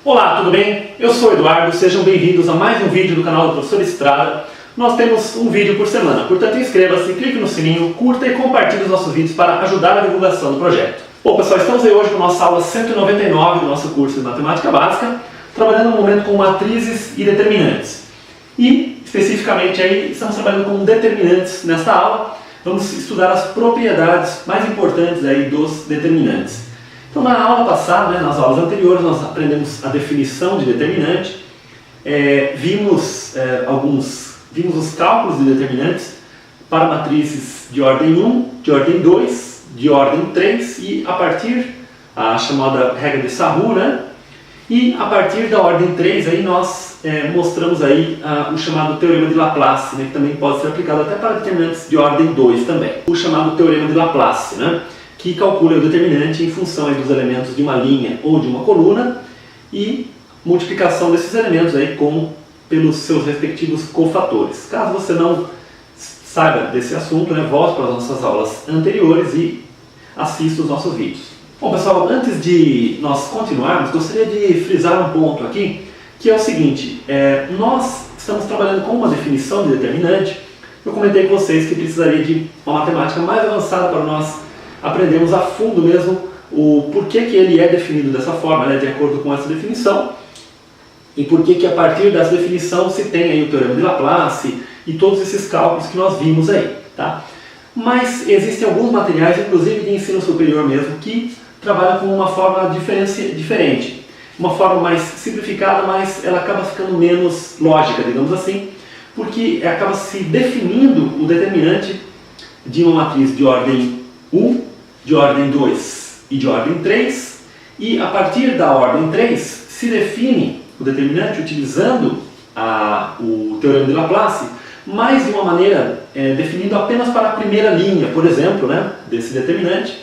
Olá, tudo bem? Eu sou o Eduardo, sejam bem-vindos a mais um vídeo do canal do Professor Estrada. Nós temos um vídeo por semana, portanto inscreva-se, clique no sininho, curta e compartilhe os nossos vídeos para ajudar a divulgação do projeto. Bom pessoal, estamos aí hoje com a nossa aula 199 do nosso curso de Matemática Básica, trabalhando no momento com matrizes e determinantes. E, especificamente, aí, estamos trabalhando com determinantes nesta aula. Vamos estudar as propriedades mais importantes aí dos determinantes. Então, na aula passada, nas aulas anteriores, nós aprendemos a definição de determinante, vimos os cálculos de determinantes para matrizes de ordem 1, de ordem 2, de ordem 3 e a partir a chamada regra de Sarrur, e a partir da ordem 3 aí nós mostramos aí o chamado teorema de Laplace, que também pode ser aplicado até para determinantes de ordem 2 também. O chamado teorema de Laplace, que calcula o determinante em função dos elementos de uma linha ou de uma coluna e multiplicação desses elementos aí pelos seus respectivos cofatores. Caso você não saiba desse assunto, volte para as nossas aulas anteriores e assista os nossos vídeos. Bom pessoal, antes de nós continuarmos, gostaria de frisar um ponto aqui, que é o seguinte, nós estamos trabalhando com uma definição de determinante. Eu comentei com vocês que precisaria de uma matemática mais avançada para nós aprendemos a fundo mesmo o porquê que ele é definido dessa forma, de acordo com essa definição, e porquê que a partir dessa definição se tem aí o teorema de Laplace e todos esses cálculos que nós vimos aí, tá? Mas existem alguns materiais, inclusive de ensino superior mesmo, que trabalham com uma forma diferente, uma forma mais simplificada, mas ela acaba ficando menos lógica, digamos assim, porque acaba se definindo o determinante de uma matriz de ordem 1, de ordem 2 e de ordem 3, e a partir da ordem 3 se define o determinante utilizando o teorema de Laplace, mas de uma maneira definindo apenas para a primeira linha, por exemplo, desse determinante.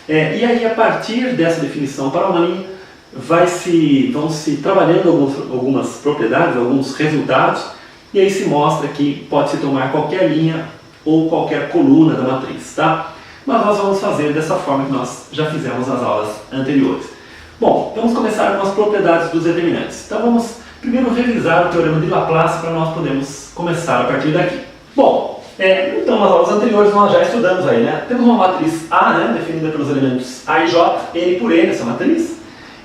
E aí, a partir dessa definição para uma linha, vão se trabalhando algumas propriedades, alguns resultados, e aí se mostra que pode-se tomar qualquer linha ou qualquer coluna da matriz, tá? Mas nós vamos fazer dessa forma que nós já fizemos nas aulas anteriores. Bom, vamos começar com as propriedades dos determinantes. Então vamos primeiro revisar o teorema de Laplace para nós podermos começar a partir daqui. Bom, então nas aulas anteriores nós já estudamos aí, Temos uma matriz A, definida pelos elementos A e J, N por N, essa matriz.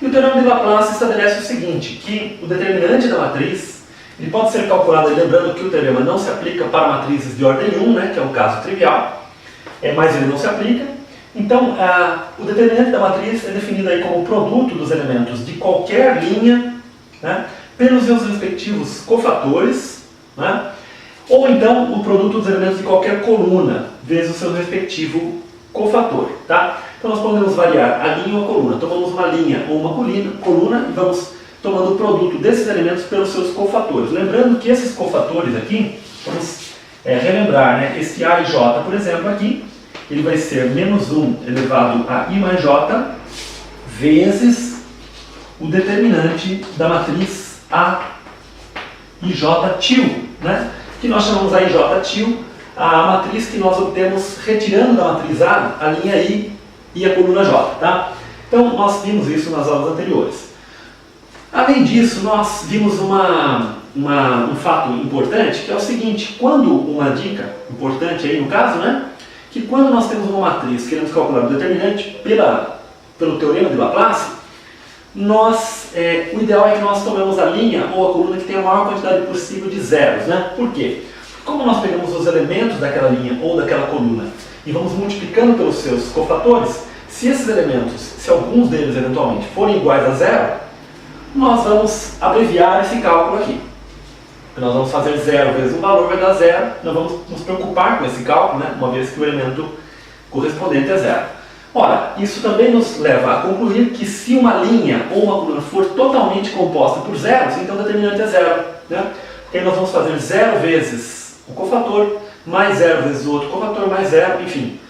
E o teorema de Laplace estabelece o seguinte, que o determinante da matriz ele pode ser calculado, lembrando que o teorema não se aplica para matrizes de ordem 1, que é o caso trivial, mas ele não se aplica. Então, o determinante da matriz é definido aí como o produto dos elementos de qualquer linha, pelos seus respectivos cofatores, ou então o produto dos elementos de qualquer coluna, vezes o seu respectivo cofator. Então, nós podemos variar a linha ou a coluna. Tomamos uma linha ou uma coluna e vamos tomando o produto desses elementos pelos seus cofatores. Lembrando que esses cofatores aqui, vamos relembrar, esse A e J, por exemplo, aqui, ele vai ser menos 1 elevado a I mais J vezes o determinante da matriz A e J til, que nós chamamos A e J til, a matriz que nós obtemos retirando da matriz A linha I e a coluna J. Então, nós vimos isso nas aulas anteriores. Além disso, nós vimos um fato importante, que é o seguinte, uma dica importante aí no caso, que quando nós temos uma matriz, queremos calcular o determinante pelo teorema de Laplace, o ideal é que nós tomemos a linha ou a coluna que tem a maior quantidade possível de zeros. Por quê? Como nós pegamos os elementos daquela linha ou daquela coluna e vamos multiplicando pelos seus cofatores, se esses elementos, se alguns deles eventualmente forem iguais a zero, nós vamos abreviar esse cálculo aqui. Nós vamos fazer zero vezes um valor vai dar zero, nós vamos nos preocupar com esse cálculo, uma vez que o elemento correspondente é zero. Ora, isso também nos leva a concluir que se uma linha ou uma coluna for totalmente composta por zeros, então o determinante é zero. Aí nós vamos fazer zero vezes o cofator, mais zero vezes o outro cofator, mais zero, enfim.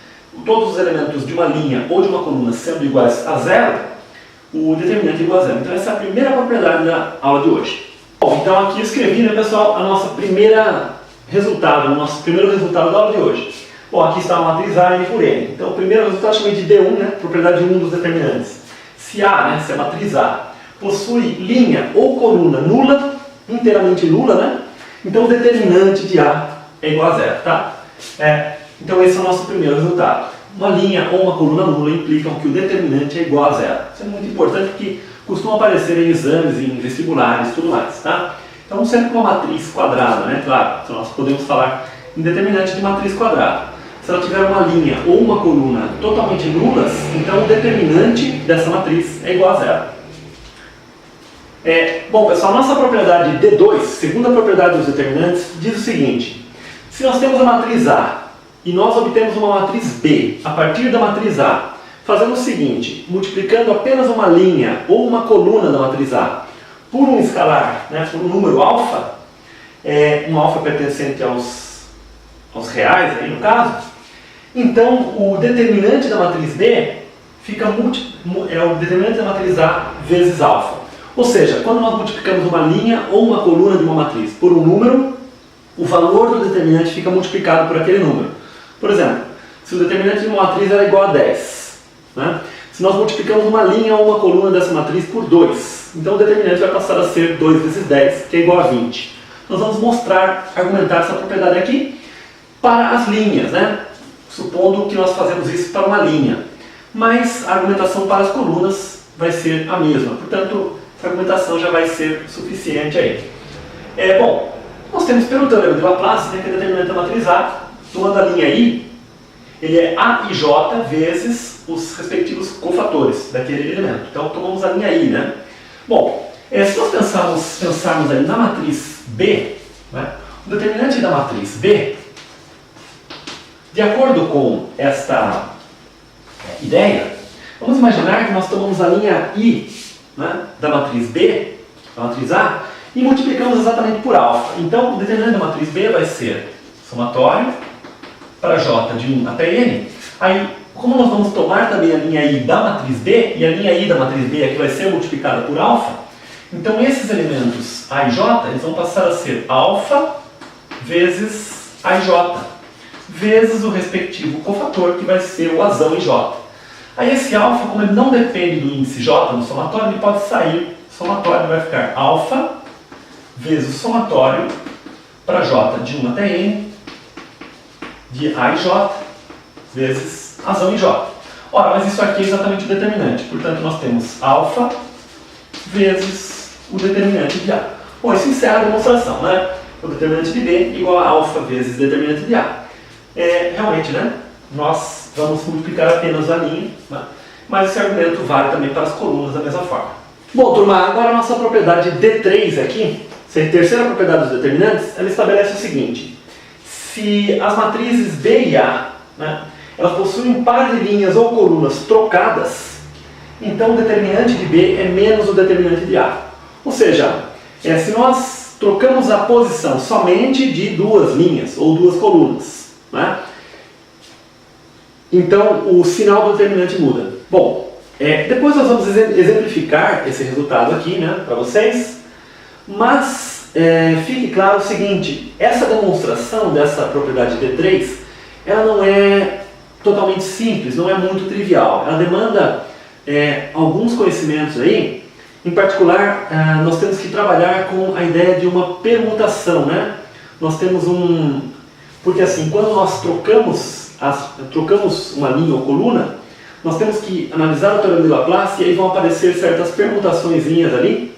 Todos os elementos de uma linha ou de uma coluna sendo iguais a zero, o determinante é igual a zero. Então essa é a primeira propriedade da aula de hoje. Bom, então aqui eu escrevi, pessoal, o nosso primeiro resultado da aula de hoje. Bom, aqui está a matriz A, N por N. Então o primeiro resultado eu chamei de D1, propriedade 1 dos determinantes. Se A, se a matriz A possui linha ou coluna nula, inteiramente nula, né? Então o determinante de A é igual a zero, tá? Então esse é o nosso primeiro resultado. Uma linha ou uma coluna nula implicam que o determinante é igual a zero. Isso é muito importante porque costuma aparecer em exames, em vestibulares e tudo mais, tá? Então sempre com uma matriz quadrada, né? Claro, então nós podemos falar em determinante de matriz quadrada. Se ela tiver uma linha ou uma coluna totalmente nulas, então o determinante dessa matriz é igual a zero. Bom, pessoal, nossa propriedade D2, segunda propriedade dos determinantes, diz o seguinte: se nós temos a matriz A e nós obtemos uma matriz B a partir da matriz A, fazendo o seguinte, multiplicando apenas uma linha ou uma coluna da matriz A por um escalar, né, por um número alfa, um alfa pertencente aos reais, aí no caso, então o determinante da matriz B é o determinante da matriz A vezes alfa. Ou seja, quando nós multiplicamos uma linha ou uma coluna de uma matriz por um número, o valor do determinante fica multiplicado por aquele número. Por exemplo, se o determinante de uma matriz era igual a 10, né? Se nós multiplicamos uma linha ou uma coluna dessa matriz por 2, então o determinante vai passar a ser 2 vezes 10, que é igual a 20. Nós vamos argumentar essa propriedade aqui para as linhas, né? Supondo que nós fazemos isso para uma linha. Mas a argumentação para as colunas vai ser a mesma. Portanto, essa argumentação já vai ser suficiente aí. Bom, nós temos pelo teorema de Laplace, né, que é determinante da matriz A, tomando a linha I, ele é A e J vezes os respectivos cofatores daquele elemento. Então, tomamos a linha I, né? Bom, se nós pensarmos aí na matriz B, né, o determinante da matriz B, de acordo com esta ideia, vamos imaginar que nós tomamos a linha I, né, da matriz B, da matriz A, e multiplicamos exatamente por alfa. Então, o determinante da matriz B vai ser somatório para J de 1 até N. Aí, como nós vamos tomar também a linha I da matriz B, e a linha I da matriz B aqui vai ser multiplicada por alfa, então esses elementos A e J eles vão passar a ser alfa vezes A e J, vezes o respectivo cofator, que vai ser o Azão em J. Aí esse alfa, como ele não depende do índice J no somatório, ele pode sair. O somatório vai ficar alfa vezes o somatório para J de 1 até N, de A e J, vezes Azão em J. Ora, mas isso aqui é exatamente o determinante. Portanto, nós temos alfa vezes o determinante de A. Bom, isso encerra a demonstração, né? O determinante de B igual a alfa vezes o determinante de A. Realmente, né? Nós vamos multiplicar apenas a linha, né? Mas esse argumento vale também para as colunas da mesma forma. Bom, turma, agora a nossa propriedade D3 aqui, a terceira propriedade dos determinantes, ela estabelece o seguinte: se as matrizes B e A, né, elas possuem um par de linhas ou colunas trocadas, então o determinante de B é menos o determinante de A. Ou seja, se nós trocamos a posição somente de duas linhas ou duas colunas, né, então o sinal do determinante muda. Bom, depois nós vamos exemplificar esse resultado aqui, né, para vocês, mas fique claro o seguinte: essa demonstração dessa propriedade D3, ela não é totalmente simples, não é muito trivial. Ela demanda alguns conhecimentos aí. Em particular, nós temos que trabalhar com a ideia de uma permutação, né? Nós temos porque assim, quando nós trocamos uma linha ou coluna, nós temos que analisar o teorema de Laplace e aí vão aparecer certas permutaçõezinhas ali,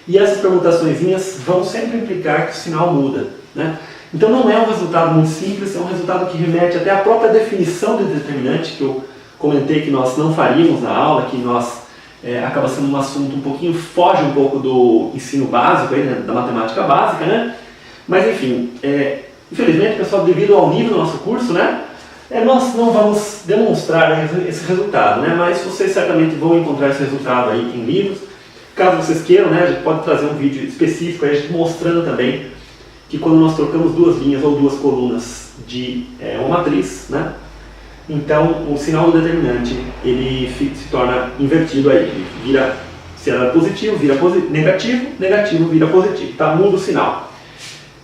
e essas permutaçõezinhas vão sempre implicar que o sinal muda, né? Então não é um resultado muito simples, é um resultado que remete até à própria definição de determinante, que eu comentei que nós não faríamos na aula, que nós acaba sendo um assunto um pouquinho, foge um pouco do ensino básico, aí, né, da matemática básica, né? Mas enfim, infelizmente, pessoal, devido ao nível do nosso curso, né, nós não vamos demonstrar esse resultado, né? Mas vocês certamente vão encontrar esse resultado aí em livros. Caso vocês queiram, né, a gente pode trazer um vídeo específico aí, a gente mostrando também que quando nós trocamos duas linhas ou duas colunas de uma matriz, né, então o sinal do determinante ele se torna invertido aí, ele vira, se era positivo, vira negativo, negativo vira positivo, tá? Muda o sinal.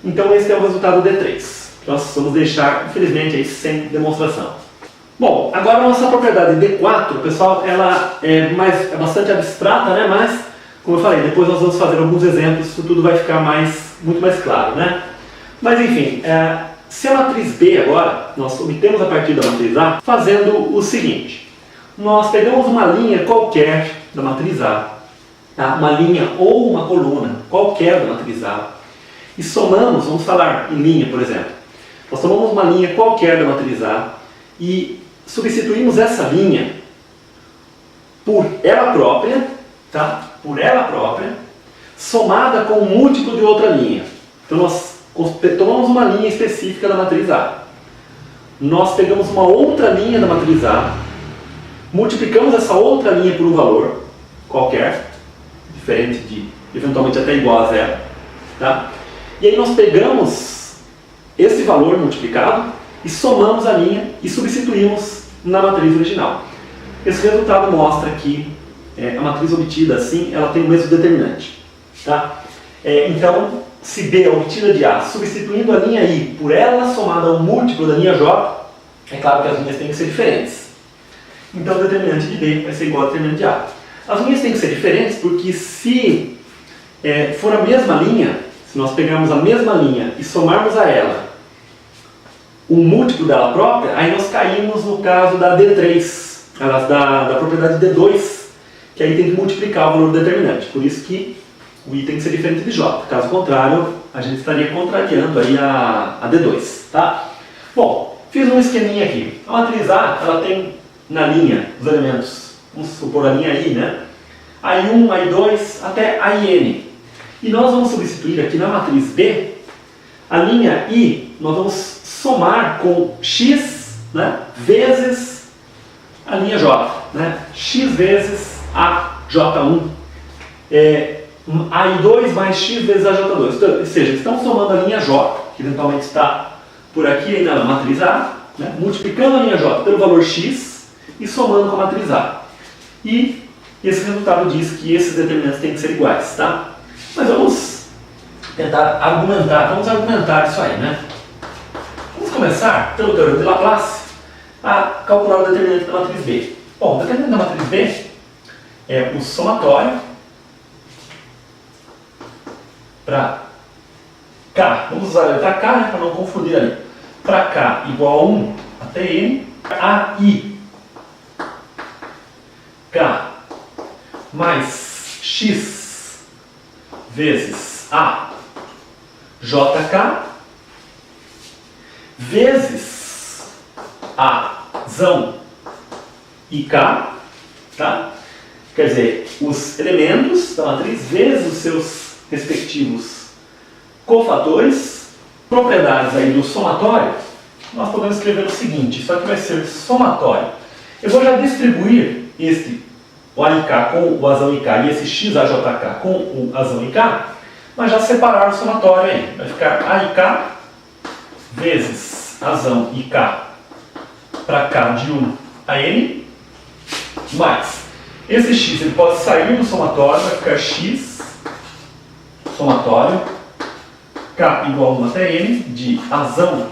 Então esse é o resultado D3. Nós vamos deixar, infelizmente, aí sem demonstração. Bom, agora a nossa propriedade D4, pessoal, ela é bastante abstrata, né, mas Como eu falei, depois nós vamos fazer alguns exemplos, isso tudo vai ficar muito mais claro, né? Mas enfim, se a matriz B agora, nós obtemos a partir da matriz A, fazendo o seguinte. Nós pegamos uma linha qualquer da matriz A, tá? Uma linha ou uma coluna qualquer da matriz A, e somamos, vamos falar em linha, por exemplo. Nós tomamos uma linha qualquer da matriz A e substituímos essa linha por ela própria, tá? Por ela própria, somada com um múltiplo de outra linha. Então nós tomamos uma linha específica da matriz A. Nós pegamos uma outra linha da matriz A, multiplicamos essa outra linha por um valor qualquer, diferente de, eventualmente até igual a zero, tá? E aí nós pegamos esse valor multiplicado e somamos a linha e substituímos na matriz original. Esse resultado mostra que a matriz obtida assim, ela tem o mesmo determinante, tá? Então, se B é obtida de A, substituindo a linha I por ela somada ao múltiplo da linha J, é claro que as linhas têm que ser diferentes. Então, o determinante de B vai ser igual ao determinante de A. As linhas têm que ser diferentes porque se for a mesma linha, se nós pegarmos a mesma linha e somarmos a ela o múltiplo dela própria, aí nós caímos no caso da D3, da propriedade D2, que aí tem que multiplicar o valor do determinante. Por isso que o I tem que ser diferente de J. Caso contrário, a gente estaria contrariando aí a D2, tá? Bom, fiz um esqueminha aqui. A matriz A, ela tem na linha os elementos, vamos supor a linha I, né? AI1, AI2 até AIN. E nós vamos substituir aqui na matriz B, a linha I, nós vamos somar com x, né, vezes a linha J, né? X vezes a J1. AI2 mais x vezes a J2. Então, ou seja, estamos somando a linha J, que eventualmente está por aqui aí na matriz A, né, multiplicando a linha J pelo valor x e somando com a matriz A. E esse resultado diz que esses determinantes têm que ser iguais, tá? Mas vamos tentar argumentar isso aí, né? Vamos começar pelo teorema de Laplace a calcular o determinante da matriz B. Bom, o determinante da matriz B é o somatório para K. Vamos usar a letra K, né, para não confundir ali. Para K igual a 1 até N, AI K mais X vezes A JK vezes Azão IK, tá? Quer dizer, os elementos da matriz vezes os seus respectivos cofatores, propriedades aí do somatório, nós podemos escrever o seguinte, isso aqui vai ser somatório. Eu vou já distribuir o AIK com o Azão IK e esse XAJK com o Azão IK, mas já separar o somatório aí. Vai ficar AIK vezes Azão IK para K de 1 a N, mais esse X ele pode sair do somatório, vai ficar X somatório K igual a 1 até N de Azão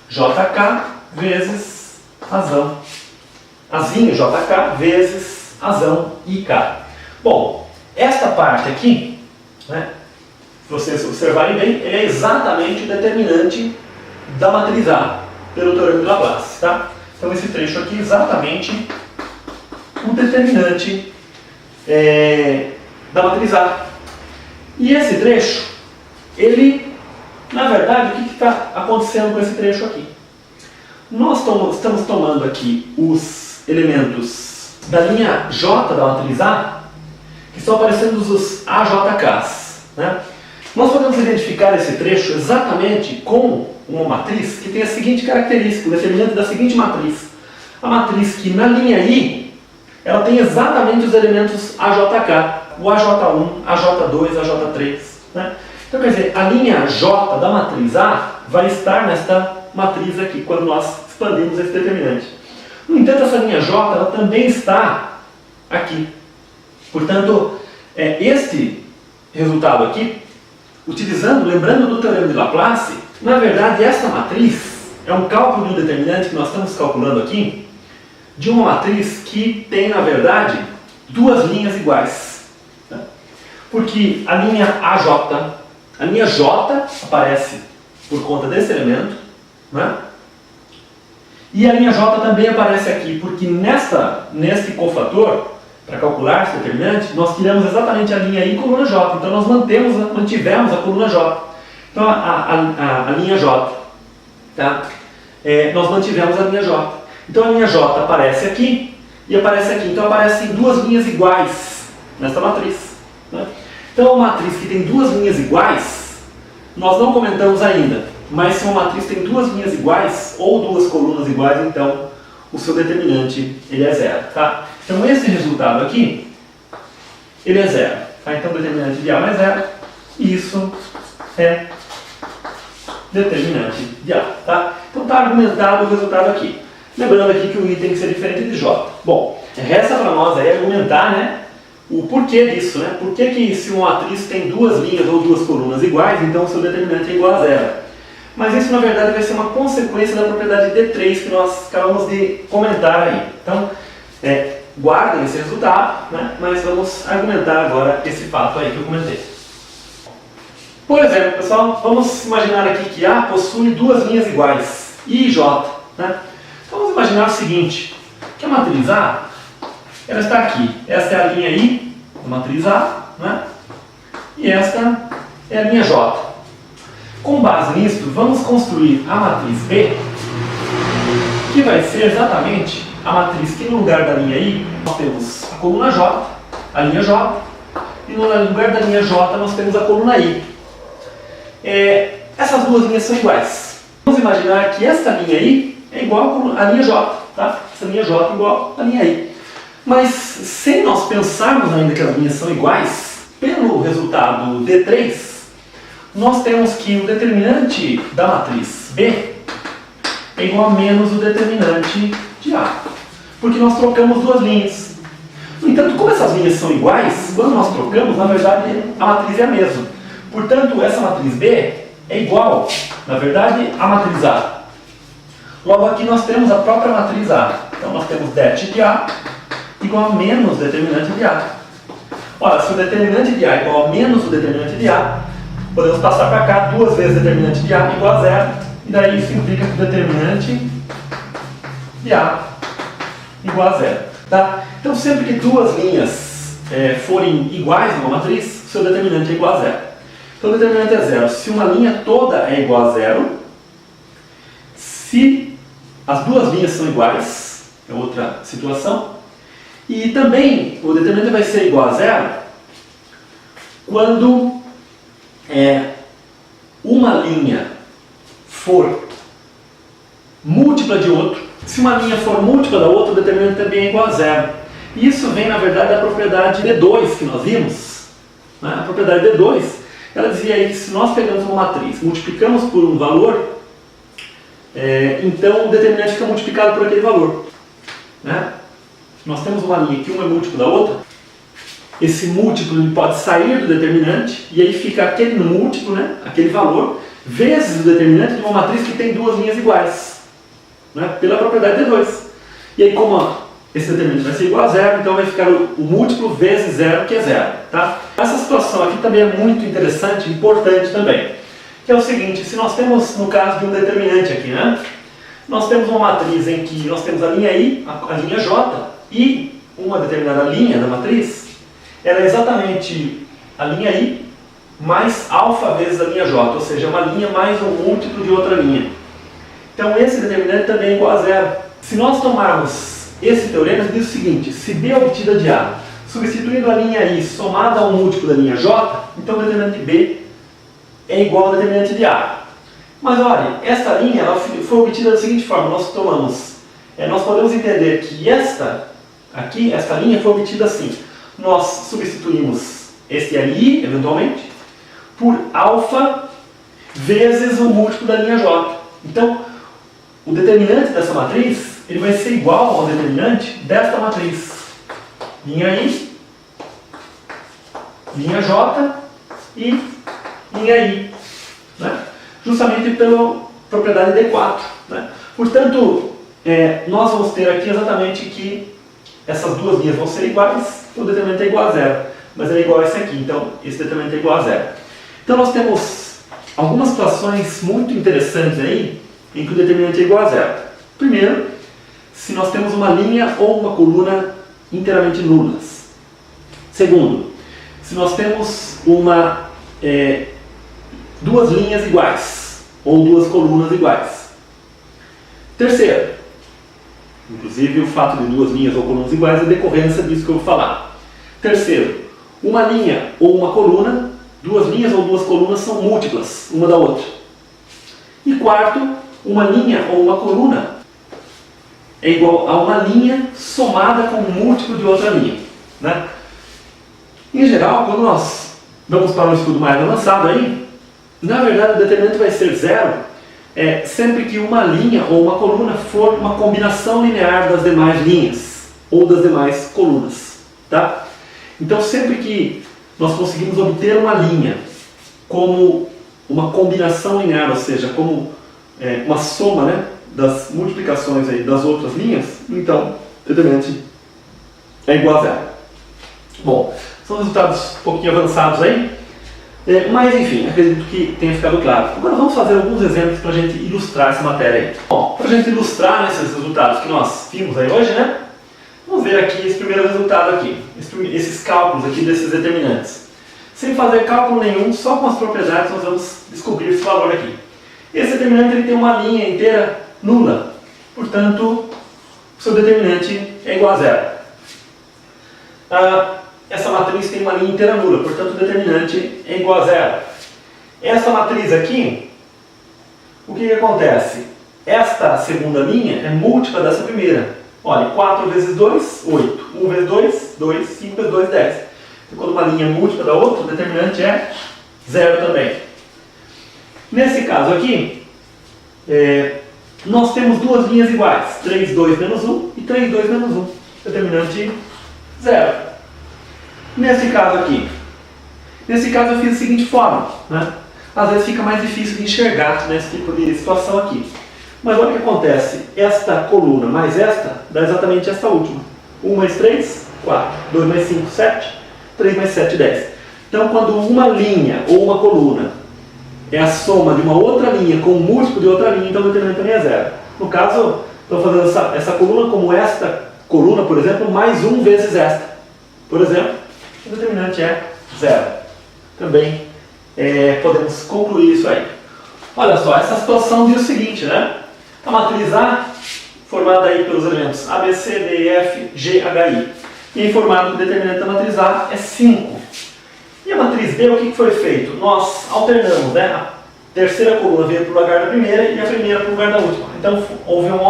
JK vezes Azão Azinho JK vezes Azão IK. Bom, esta parte aqui, né, se vocês observarem bem, ele é exatamente o determinante da matriz A pelo teorema de Laplace, tá? Então esse trecho aqui é exatamente o determinante da matriz A. E esse trecho, ele, na verdade, o que está acontecendo com esse trecho aqui? Nós estamos tomando aqui os elementos da linha J da matriz A, que estão aparecendo os AJKs, né? Nós podemos identificar esse trecho exatamente com uma matriz que tem a seguinte característica, o determinante da seguinte matriz. A matriz que na linha I, ela tem exatamente os elementos AJK, o AJ1, AJ2, AJ3, né? Então quer dizer, a linha J da matriz A vai estar nesta matriz aqui, quando nós expandimos esse determinante. No entanto, essa linha J ela também está aqui. Portanto, este resultado aqui, lembrando do teorema de Laplace, na verdade esta matriz é um cálculo de um determinante que nós estamos calculando aqui, de uma matriz que tem, na verdade, duas linhas iguais. Tá? Porque a linha AJ, a linha J aparece por conta desse elemento, né? E a linha J também aparece aqui, porque neste cofator, para calcular esse determinante, nós tiramos exatamente a linha I e coluna J. Então nós mantivemos a coluna J. Então a linha J, tá? Nós mantivemos a linha J. Então a linha J aparece aqui e aparece aqui. Então aparecem duas linhas iguais nesta matriz, né? Então uma matriz que tem duas linhas iguais, nós não comentamos ainda, mas se uma matriz tem duas linhas iguais ou duas colunas iguais, então o seu determinante ele é zero, tá? Então esse resultado aqui, ele é zero, tá? Então determinante de A mais zero, isso é determinante de A, tá? Então está argumentado o resultado aqui. Lembrando aqui que o I tem que ser diferente de J. Bom, resta para nós aí argumentar, né, o porquê disso, né? Por que se uma matriz tem duas linhas ou duas colunas iguais, então o seu determinante é igual a zero? Mas isso na verdade vai ser uma consequência da propriedade D3 que nós acabamos de comentar aí. Então, guardem esse resultado, né? Mas vamos argumentar agora esse fato aí que eu comentei. Por exemplo, pessoal, vamos imaginar aqui que A possui duas linhas iguais, I e J, né? Então vamos imaginar o seguinte, que a matriz A, ela está aqui. Esta é a linha I, a matriz A, né? E esta é a linha J. Com base nisso, vamos construir a matriz B, que vai ser exatamente a matriz que no lugar da linha I, nós temos a coluna J, a linha J, e no lugar da linha J nós temos a coluna I. Essas duas linhas são iguais. Vamos imaginar que esta linha I é igual à linha J, tá? Essa linha J é igual à linha I. Mas sem nós pensarmos ainda que as linhas são iguais, pelo resultado D3, nós temos que o determinante da matriz B é igual a menos o determinante de A, porque nós trocamos duas linhas. No entanto, como essas linhas são iguais, quando nós trocamos, na verdade, a matriz é a mesma. Portanto, essa matriz B é igual, na verdade, à matriz A. Logo aqui nós temos a própria matriz A. Então nós temos det de A igual a menos determinante de A. Ora, se o determinante de A é igual a menos o determinante de A, podemos passar para cá duas vezes determinante de A igual a zero. E daí isso implica que o determinante de A igual a zero. Tá? Então sempre que duas linhas forem iguais numa matriz, o seu determinante é igual a zero. Então o determinante é zero se uma linha toda é igual a zero, se as duas linhas são iguais, é outra situação, e também o determinante vai ser igual a zero quando uma linha for múltipla de outra. Se uma linha for múltipla da outra, o determinante também é igual a zero. Isso vem, na verdade, da propriedade D2 que nós vimos, né? A propriedade D2, ela dizia aí que se nós pegamos uma matriz, multiplicamos por um valor, então o determinante fica multiplicado por aquele valor, né? Nós temos uma linha que uma é múltiplo da outra, esse múltiplo ele pode sair do determinante, e aí fica aquele múltiplo, né? Aquele valor, vezes o determinante de uma matriz que tem duas linhas iguais, né? Pela propriedade D2. E aí, como esse determinante vai ser igual a zero, então vai ficar o múltiplo vezes zero, que é zero. Tá? Essa situação aqui também é muito interessante e importante também. Que é o seguinte, se nós temos, no caso de um determinante aqui, né? Nós temos uma matriz em que nós temos a linha I, a linha J, e uma determinada linha da matriz, ela é exatamente a linha I mais alfa vezes a linha J, ou seja, uma linha mais um múltiplo de outra linha. Então esse determinante também é igual a zero. Se nós tomarmos esse teorema, diz o seguinte, se B obtida de A, substituindo a linha I somada ao múltiplo da linha J, então o determinante de B é igual ao determinante de A. Mas olha, esta linha ela foi obtida da seguinte forma, nós podemos entender que esta linha foi obtida assim. Nós substituímos esse LI, eventualmente, por alfa vezes o múltiplo da linha J. Então, o determinante dessa matriz ele vai ser igual ao determinante desta matriz. Linha I, linha J e linha I. Né? Justamente pela propriedade D4. Né? Portanto, nós vamos ter aqui exatamente que essas duas linhas vão ser iguais, o determinante é igual a zero. mas ele é igual a esse aqui, então esse determinante é igual a zero. Então nós temos algumas situações muito interessantes aí em que o determinante é igual a zero. Primeiro, se nós temos uma linha ou uma coluna inteiramente nulas. Segundo, se nós temos duas linhas iguais ou duas colunas iguais. Terceiro, inclusive o fato de duas linhas ou colunas iguais é decorrência disso que eu vou falar. Terceiro, uma linha ou uma coluna, duas linhas ou duas colunas são múltiplas uma da outra. E quarto, uma linha ou uma coluna é igual a uma linha somada com um múltiplo de outra linha, né? Em geral, quando nós vamos para um estudo mais avançado aí, na verdade o determinante vai ser zero sempre que uma linha ou uma coluna for uma combinação linear das demais linhas ou das demais colunas, tá? Então sempre que nós conseguimos obter uma linha como uma combinação linear, ou seja, como uma soma, né, das multiplicações aí das outras linhas, então o determinante é igual a zero. Bom, são resultados um pouquinho avançados aí, mas enfim, acredito que tenha ficado claro. Agora vamos fazer alguns exemplos para a gente ilustrar essa matéria aí. Bom, para a gente ilustrar esses resultados que nós vimos aí hoje, né, vamos ver aqui esse primeiro resultado aqui, esses cálculos aqui desses determinantes. Sem fazer cálculo nenhum, só com as propriedades nós vamos descobrir esse valor aqui. Esse determinante ele tem uma linha inteira nula, portanto, o seu determinante é igual a zero. Essa matriz tem uma linha inteira nula, portanto, o determinante é igual a zero. Essa matriz aqui, o que acontece? Esta segunda linha é múltipla dessa primeira. Olha, 4 vezes 2, 8. 1 vezes 2, 2. 5 vezes 2, 10. Então, quando uma linha é múltipla da outra, o determinante é zero também. Nesse caso aqui, nós temos duas linhas iguais. 3, 2 menos 1 e 3, 2 menos 1. Determinante zero. Nesse caso aqui, eu fiz da seguinte forma, né? Às vezes fica mais difícil de enxergar nesse tipo de situação aqui. Mas olha o que acontece, esta coluna mais esta dá exatamente esta última. 1 mais 3, 4. 2 mais 5, 7. 3 mais 7, 10. Então quando uma linha ou uma coluna é a soma de uma outra linha com um múltiplo de outra linha, então o determinante também é zero. No caso, estou fazendo essa coluna como esta coluna, por exemplo, mais 1 vezes esta. Por exemplo, o determinante é zero. Também podemos concluir isso aí. Olha só, essa situação diz o seguinte, né? A matriz A, formada aí pelos elementos A, B, C, D, E, F, G, H, I. E é informado que o determinante da matriz A é 5. E a matriz B, o que foi feito? Nós alternamos, né? A terceira coluna veio para o lugar da primeira e a primeira para o lugar da última. Então houve uma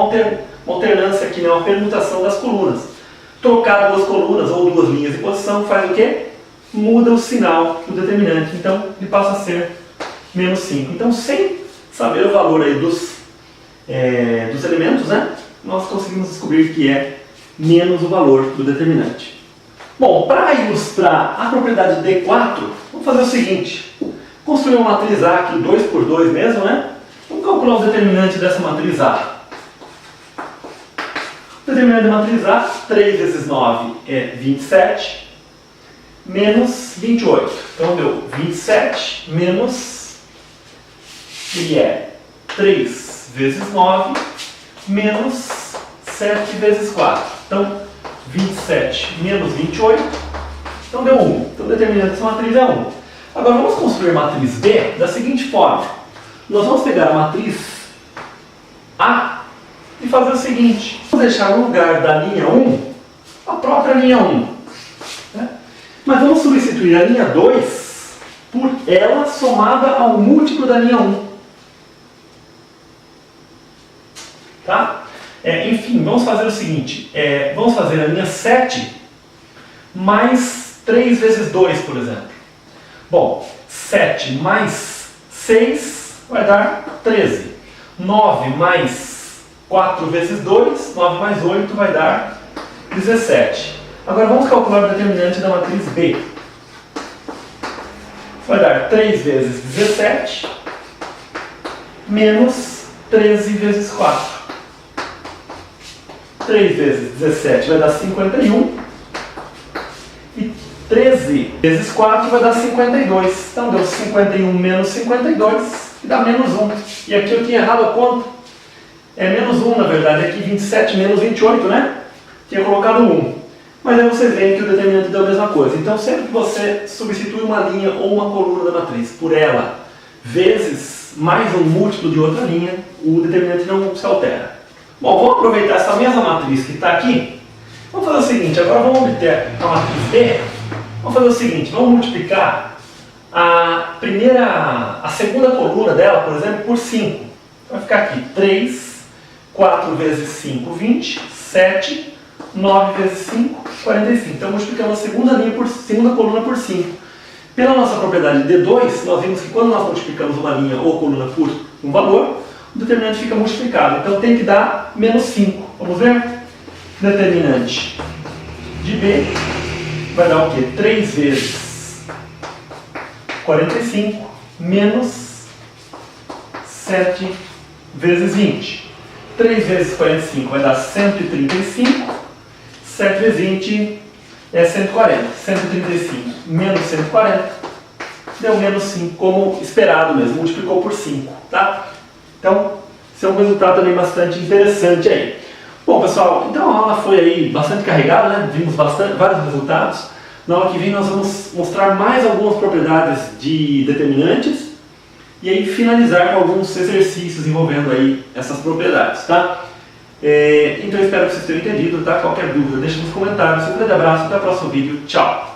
alternância aqui, né? Uma permutação das colunas. Trocar duas colunas ou duas linhas de posição faz o quê? Muda o sinal do determinante. Então ele passa a ser menos 5. Então, sem saber o valor aí dos elementos, né? Nós conseguimos descobrir que é menos o valor do determinante. Bom, para ilustrar a propriedade D4, vamos fazer o seguinte. Construir uma matriz A aqui, 2 por 2 mesmo, né? Vamos calcular o determinante dessa matriz A. O determinante da matriz A, 3 vezes 9 é 27, menos 28. Então deu 27 menos, que é 3 vezes 9, menos 7 vezes 4. Então, 27 menos 28, então deu 1. Então o determinante dessa matriz é 1. Agora vamos construir a matriz B da seguinte forma. Nós vamos pegar a matriz A e fazer o seguinte. Vamos deixar no lugar da linha 1 a própria linha 1. Né? Mas vamos substituir a linha 2 por ela somada ao múltiplo da linha 1. Tá? Enfim, vamos fazer o seguinte. Vamos fazer a linha 7 mais 3 vezes 2, por exemplo. Bom, 7 mais 6 vai dar 13. 9 mais 4 vezes 2, 9 mais 8 vai dar 17. Agora vamos calcular o determinante da matriz B. Vai dar 3 vezes 17 menos 13 vezes 4. 3 vezes 17 vai dar 51. E 13 vezes 4 vai dar 52. Então deu 51 menos 52 e dá menos 1. E aqui eu tinha errado a conta. É menos 1 na verdade. Aqui 27 menos 28, né? Tinha colocado 1. Mas aí vocês veem que o determinante deu a mesma coisa. Então sempre que você substitui uma linha ou uma coluna da matriz por ela, vezes mais um múltiplo de outra linha, o determinante não se altera. Bom, vamos aproveitar essa mesma matriz que está aqui. Vamos fazer o seguinte, agora vamos obter a matriz B. Vamos fazer o seguinte, vamos multiplicar a segunda coluna dela, por exemplo, por 5. Vai ficar aqui 3, 4 vezes 5, 20, 7, 9 vezes 5, 45. Então multiplicamos a segunda coluna por 5. Pela nossa propriedade D2, nós vimos que quando nós multiplicamos uma linha ou coluna por um valor, o determinante fica multiplicado. Então tem que dar menos 5. Vamos ver? Determinante de B vai dar o quê? 3 vezes 45 menos 7 vezes 20. 3 vezes 45 vai dar 135. 7 vezes 20 é 140. 135 menos 140 deu menos 5, como esperado mesmo. Multiplicou por 5, tá? Então, esse é um resultado também bastante interessante aí. Bom, pessoal, então a aula foi aí bastante carregada, né? Vimos vários resultados. Na aula que vem nós vamos mostrar mais algumas propriedades de determinantes e aí finalizar com alguns exercícios envolvendo aí essas propriedades, tá? Então eu espero que vocês tenham entendido, tá? Qualquer dúvida, deixa nos comentários. Um grande abraço, até o próximo vídeo. Tchau!